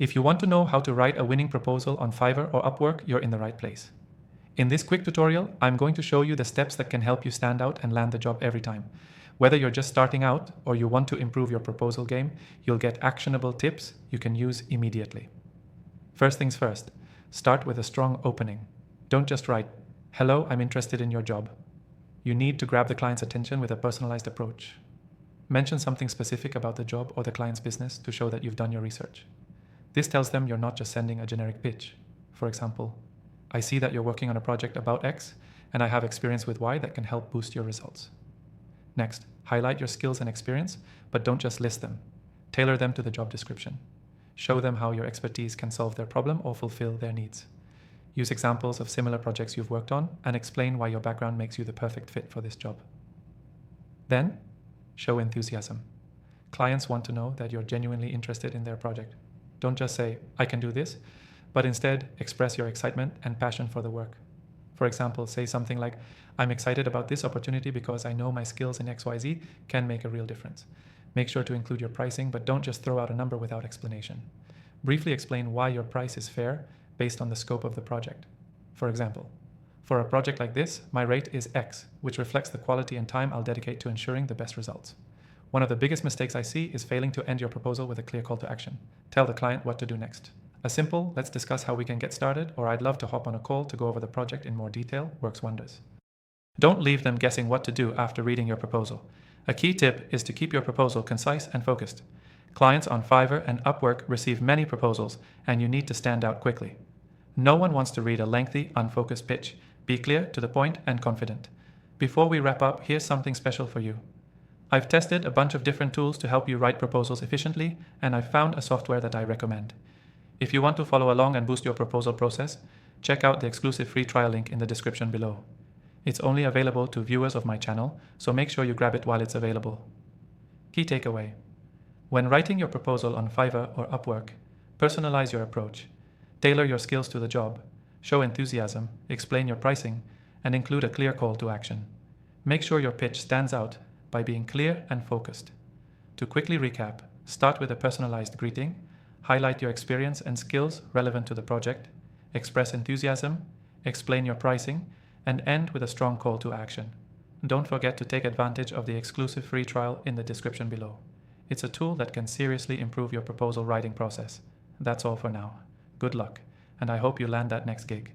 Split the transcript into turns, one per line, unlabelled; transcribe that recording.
If you want to know how to write a winning proposal on Fiverr or Upwork, you're in the right place. In this quick tutorial, I'm going to show you the steps that can help you stand out and land the job every time. Whether you're just starting out or you want to improve your proposal game, you'll get actionable tips you can use immediately. First things first, start with a strong opening. Don't just write, "Hello, I'm interested in your job." You need to grab the client's attention with a personalized approach. Mention something specific about the job or the client's business to show that you've done your research. This tells them you're not just sending a generic pitch. For example, "I see that you're working on a project about X, and I have experience with Y that can help boost your results." Next, highlight your skills and experience, but don't just list them. Tailor them to the job description. Show them how your expertise can solve their problem or fulfill their needs. Use examples of similar projects you've worked on and explain why your background makes you the perfect fit for this job. Then, show enthusiasm. Clients want to know that you're genuinely interested in their project. Don't just say, "I can do this," but instead express your excitement and passion for the work. For example, say something like, "I'm excited about this opportunity because I know my skills in XYZ can make a real difference." Make sure to include your pricing, but don't just throw out a number without explanation. Briefly explain why your price is fair based on the scope of the project. For example, "For a project like this, my rate is X, which reflects the quality and time I'll dedicate to ensuring the best results. One of the biggest mistakes I see is failing to end your proposal with a clear call to action. Tell the client what to do next." A simple, "Let's discuss how we can get started," or "I'd love to hop on a call to go over the project in more detail," works wonders. Don't leave them guessing what to do after reading your proposal. A key tip is to keep your proposal concise and focused. Clients on Fiverr and Upwork receive many proposals, and you need to stand out quickly. No one wants to read a lengthy, unfocused pitch. Be clear, to the point, and confident. Before we wrap up, here's something special for you. I've tested a bunch of different tools to help you write proposals efficiently, and I've found a software that I recommend. If you want to follow along and boost your proposal process, check out the exclusive free trial link in the description below. It's only available to viewers of my channel, so make sure you grab it while it's available. Key takeaway. When writing your proposal on Fiverr or Upwork, personalize your approach. Tailor your skills to the job, show enthusiasm, explain your pricing, and include a clear call to action. Make sure your pitch stands out by being clear and focused. To quickly recap, start with a personalized greeting, highlight your experience and skills relevant to the project, express enthusiasm, explain your pricing, and end with a strong call to action. Don't forget to take advantage of the exclusive free trial in the description below. It's a tool that can seriously improve your proposal writing process. That's all for now. Good luck, and I hope you land that next gig.